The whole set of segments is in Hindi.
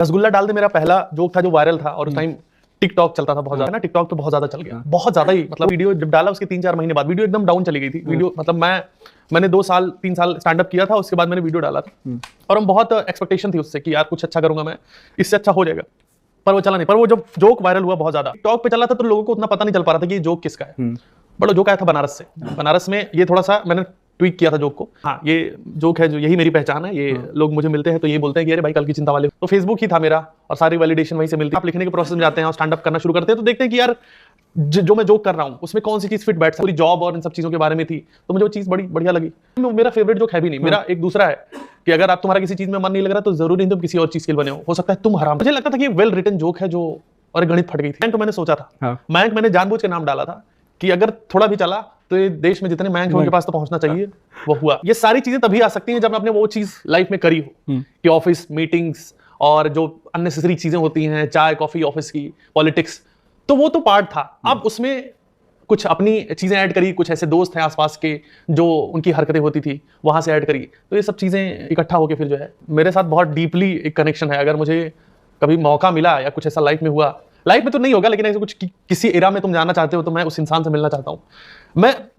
रसगुल्ला डाल दे मेरा पहला जोक था जो वायरल था, और उस टाइम टिकटॉक चलता था बहुत ज्यादा ना, टिकटॉक पे बहुत ज्यादा चल गया, बहुत ज्यादा ही, मतलब वीडियो जब डाला उसके 3-4 महीने बाद वीडियो एकदम डाउन चली गई थी वीडियो, मतलब मैंने 2-3 साल स्टैंड अप किया था, उसके बाद मैंने वीडियो डाला था और हम बहुत एक्सपेक्टेशन थी उससे कि यार कुछ अच्छा करूंगा मैं, इससे अच्छा हो जाएगा, पर वो चला नहीं। पर वो जब जोक वायरल हुआ बहुत ज्यादा टिकटॉक पे चला था तो लोगों को उतना पता नहीं चल पा रहा था कि ये जोक किसका है। बड़ा जोक आया था बनारस से, बनारस में ये थोड़ा सा मैंने ट्वीट किया था जोक को, हाँ ये जोक है, जो यही मेरी पहचान है, ये लोग मुझे मिलते हैं तो ये बोलते हैं कि अरे भाई कल की चिंता वाले, तो फेसबुक ही था मेरा और सारी वैलिडेशन वहीं से मिलती है। आप लिखने के प्रोसेस में जाते हैं और स्टैंड अप करना शुरू करते हैं तो देखते हैं कि यार जो मैं जोक कर रहा हूँ उसमें कौन सी चीज फिट बैठ सकती, पूरी जॉब और इन सब चीजों के बारे में थी, तो मुझे वो चीज बड़ी बढ़िया लगी। मेरा फेवरेट जोक है भी नहीं, मेरा एक दूसरा है कि अगर आप तुम्हारा किसी चीज में मन नहीं लग रहा तो जरूरी नहीं तुम किसी और चीज के लिए बने हो सकता है तुम हराम। मुझे लगता था कि वेल रिटन जोक है जो, और गणित फट गई थी। तो मैंने सोचा था मयंक, मैंने जानबूझ के नाम डाला था कि अगर थोड़ा भी चला तो ये देश में जितने मयंक हैं उनके पास तो पहुंचना चाहिए, वो हुआ। ये सारी चीजें तभी आ सकती हैं जब आपने वो चीज लाइफ में करी हो कि ऑफिस मीटिंग्स और जो अननेसेसरी चीजें होती हैं, चाय कॉफी ऑफिस की, पॉलिटिक्स, तो वो तो पार्ट था। अब उसमें कुछ अपनी चीजें ऐड करी, कुछ ऐसे दोस्त हैं आसपास के जो उनकी हरकतें होती थी वहां से ऐड करी, तो ये सब चीजें इकट्ठा होकर फिर जो है मेरे साथ बहुत डीपली एक कनेक्शन है। अगर मुझे कभी मौका मिला या कुछ ऐसा लाइफ में हुआ, लाइफ में तो नहीं होगा लेकिन ऐसे कुछ किसी एरा में तुम जाना चाहते हो तो मैं उस इंसान से मिलना चाहता हूँ।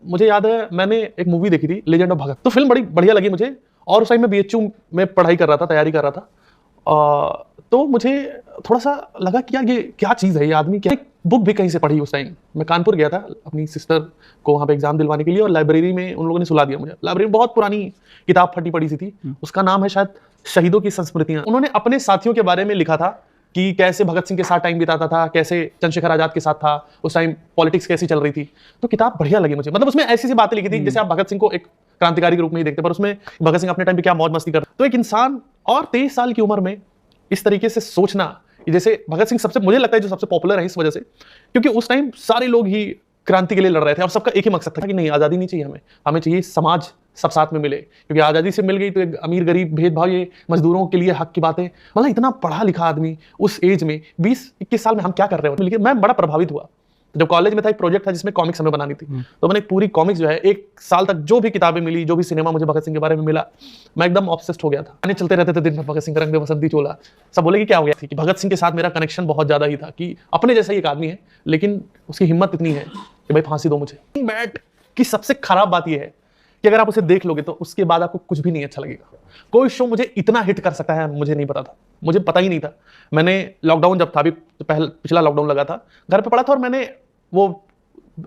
मुझे याद है मैंने एक मूवी देखी थी लेजेंड ऑफ भगत, तो फिल्म बड़ी बढ़िया लगी मुझे, और उस टाइम मैं बीएचयू में पढ़ाई कर रहा था, तैयारी कर रहा था, तो मुझे थोड़ा सा लगा कि यार ये क्या चीज़ है, ये आदमी क्या। एक बुक भी कहीं से पढ़ी उस टाइम, मैं कानपुर गया था अपनी सिस्टर को वहाँ पे एग्जाम दिलवाने के लिए, और लाइब्रेरी में उन लोगों ने सुला दिया मुझे। लाइब्रेरी में बहुत पुरानी किताब फटी पड़ी सी थी, उसका नाम है शायद शहीदों की संस्मृतियां। उन्होंने अपने साथियों के बारे में लिखा था कि कैसे भगत सिंह के साथ टाइम बिताता था, कैसे चंद्रशेखर आजाद के साथ था, उस टाइम पॉलिटिक्स कैसी चल रही थी। तो किताब बढ़िया लगी मुझे, मतलब उसमें ऐसी सी बातें लिखी थी जैसे आप भगत सिंह को एक क्रांतिकारी के रूप में ही देखते, पर उसमें भगत सिंह अपने टाइम पे क्या मौज मस्ती करते। तो एक इंसान और 23 साल की उम्र में इस तरीके से सोचना, जैसे भगत सिंह सबसे, मुझे लगता है जो सबसे पॉपुलर है इस वजह से क्योंकि उस टाइम सारे लोग ही क्रांति के लिए लड़ रहे थे और सबका एक ही मकसद था कि नहीं आज़ादी नहीं चाहिए, हमें चाहिए समाज सब साथ में मिले, क्योंकि आज़ादी से मिल गई तो एक अमीर गरीब भेदभाव, ये मजदूरों के लिए हक की बातें, मतलब इतना पढ़ा लिखा आदमी उस एज में 20-21 साल में हम क्या कर रहे हो। लेकिन मैं बड़ा प्रभावित हुआ जब कॉलेज में था, एक प्रोजेक्ट था जिसमें कॉमिक्स हमें बनानी थी, तो मैंने एक पूरी कॉमिक्स जो है 1 साल तक जो भी किताबें मिली, जो भी सिनेमा मुझे भगत सिंह के बारे में मिला, मैं एकदम ऑब्सेस्ड हो गया था। गाने चलते रहते थे दिन भर, भगत सिंह का रंग दे बसंती चोला, सब बोले कि क्या हो गया थी कि भगत सिंह के साथ मेरा कनेक्शन बहुत ज्यादा ही था कि अपने जैसा ही एक आदमी है लेकिन उसकी हिम्मत इतनी है कि भाई फांसी दो मुझे। बैट की सबसे खराब बात यह है कि अगर आप उसे देख लोगे तो उसके बाद आपको कुछ भी नहीं अच्छा लगेगा। कोई शो मुझे इतना हिट कर सकता है मुझे नहीं पता था, मुझे पता ही नहीं था। मैंने लॉकडाउन जब था, अभी पिछला लॉकडाउन लगा था, घर पे पड़ा था और मैंने वो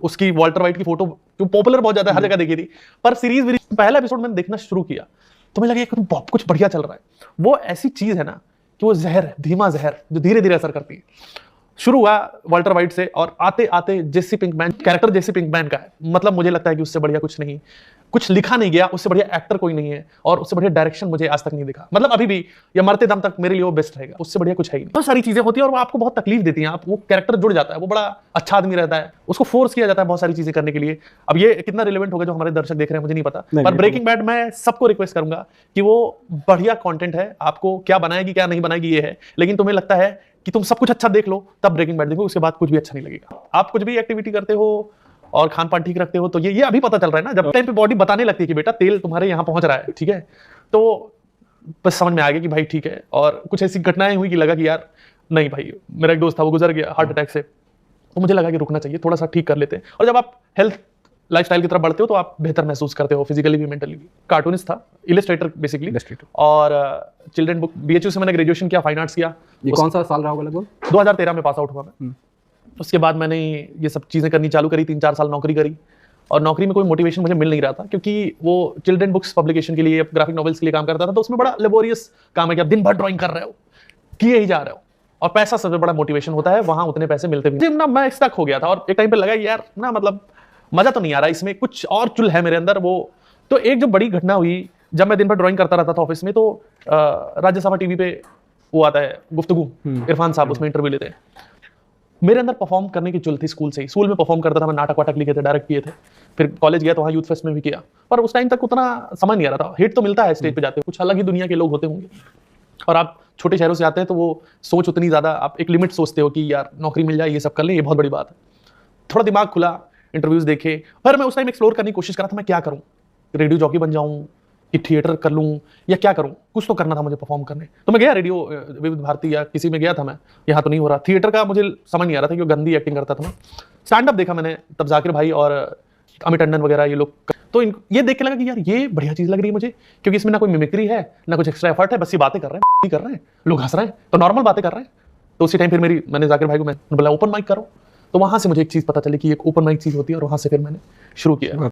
उसकी वॉल्टर वाइट की फोटो जो पॉपुलर बहुत ज्यादा हर जगह देखी थी, पर सीरीज पहला एपिसोड मैंने देखना शुरू किया तो मुझे लगा कि कुछ बढ़िया चल रहा है। वो ऐसी चीज है ना कि वो जहर है, धीमा जहर जो धीरे धीरे असर करती है। शुरू हुआ वॉल्टर वाइट से और आते आते Jesse Pinkman, character Jesse Pinkman का है, मतलब मुझे लगता है कि उससे बढ़िया कुछ लिखा नहीं गया, उससे बढ़िया एक्टर कोई नहीं है और उससे बढ़िया डायरेक्शन मुझे आज तक नहीं दिखा। मतलब अभी भी या मरते दम तक मेरे लिए वो बेस्ट रहेगा, उससे बढ़िया कुछ है ही नहीं। बहुत सारी चीजें होती है और वो आपको बहुत तकलीफ देती हैं, आप वो कैरेक्टर जुड़ जाता है, वो बड़ा अच्छा आदमी रहता है, उसको फोर्स किया जाता है बहुत सारी चीजें करने के लिए। अब ये कितना रिलेवेंट होगा जो हमारे दर्शक देख रहे हैं मुझे नहीं पता, पर ब्रेकिंग बैड मैं सबको रिक्वेस्ट करूंगा कि वो बढ़िया कंटेंट है, आपको क्या बनाएगी क्या नहीं बनाएगी ये है, लेकिन तुम्हें लगता है कि तुम सब कुछ अच्छा देख लो तब ब्रेकिंग बैड देखो, उसके बाद कुछ भी अच्छा नहीं लगेगा। आप कुछ भी एक्टिविटी करते हो और खान पान ठीक रखते हो तो ये अभी पता चल रहा है ना, जब टाइम पे बॉडी बताने लगती है कि बेटा तेल तुम्हारे यहाँ पहुंच रहा है, ठीक है, तो बस समझ में आ गया कि भाई ठीक है। और कुछ ऐसी घटनाएं हुई कि लगा कि यार नहीं भाई, मेरा एक दोस्त था वो गुजर गया हार्ट अटैक से, तो मुझे लगा कि रुकना चाहिए, थोड़ा सा ठीक कर लेते हैं। और जब आप हेल्थ लाइफस्टाइल की तरफ बढ़ते हो तो आप बेहतर महसूस करते हो फिजिकली भी मेंटली भी। कार्टूनिस्ट था, इलस्ट्रेटर बेसिकली, और चिल्ड्रन बुक, बीएचयू से मैंने ग्रेजुएशन किया, फाइन आर्ट्स किया। ये कौन सा साल रहा होगा लगभग? 2013 में पास आउट हुआ मैं। उसके बाद मैंने ये सब चीज़ें करनी चालू करी, 3-4 साल नौकरी करी और नौकरी में कोई मोटिवेशन मुझे मिल नहीं रहा था क्योंकि वो चिल्ड्रन बुक्स पब्लिकेशन के लिए, ग्राफिक नॉवेल्स के लिए काम करता था, तो उसमें बड़ा लेबोरियस काम है कि आप दिन भर ड्राइंग कर रहे हो, किए ही जा रहे हो, और पैसा सबसे बड़ा मोटिवेशन होता है, वहां उतने पैसे मिलते भी ना। मैं स्टक हो गया था और एक टाइम पे लगा यार ना, मतलब मजा तो नहीं आ रहा इसमें, कुछ और चुल है मेरे अंदर वो। तो एक जो बड़ी घटना हुई, जब मैं दिन भर ड्राइंग करता रहता था ऑफिस में, तो राज्यसभा टीवी पे वो आता है गुफ्तगू, इरफान साहब उसमें इंटरव्यू लेते हैं। मेरे अंदर परफॉर्म करने की चुल थी स्कूल से ही, स्कूल में परफॉर्म करता था मैं, नाटक वाटक लिखे थे, डायरेक्ट किए थे, फिर कॉलेज गया तो वहाँ यूथ फेस्ट में भी किया, पर उस टाइम तक उतना समझ नहीं आ रहा था। हिट तो मिलता है स्टेज पे जाते, कुछ अलग ही दुनिया के लोग होते होंगे, और आप छोटे शहरों से आते हैं तो वो सोच उतनी ज़्यादा, आप एक लिमिट सोचते हो कि यार नौकरी मिल जाए, ये सब कर ले, ये बहुत बड़ी बात है। थोड़ा दिमाग खुला, इंटरव्यूज़ देखे, पर मैं उस टाइम एक्सप्लोर करने की कोशिश कर रहा था मैं क्या करूँ, रेडियो जॉकी बन जाऊँ कि थिएटर कर लूँ या क्या करूँ, कुछ तो करना था मुझे परफॉर्म करने। तो मैं गया रेडियो विविध भारती या किसी में गया था मैं, यहाँ तो नहीं हो रहा। थिएटर का मुझे समझ नहीं आ रहा था, क्योंकि गंदी एक्टिंग करता था मैं। स्टैंड अप देखा मैंने, तब जाकिर भाई और अमित टंडन वगैरह ये लोग, तो ये देख के लगा कि यार ये बढ़िया चीज़ लग रही है मुझे, क्योंकि इसमें ना कोई मिमिक्री है, ना कुछ एक्स्ट्रा एफर्ट है, बस ये बातें कर रहे हैं, लोग हंस रहे हैं, तो नॉर्मल बातें कर रहे हैं। तो उसी टाइम फिर मैंने जाकिर भाई को मैंने बोला ओपन माइक करो, तो वहाँ से मुझे एक चीज़ पता चली कि एक ओपन माइक चीज़ होती है, और वहाँ से फिर मैंने शुरू किया।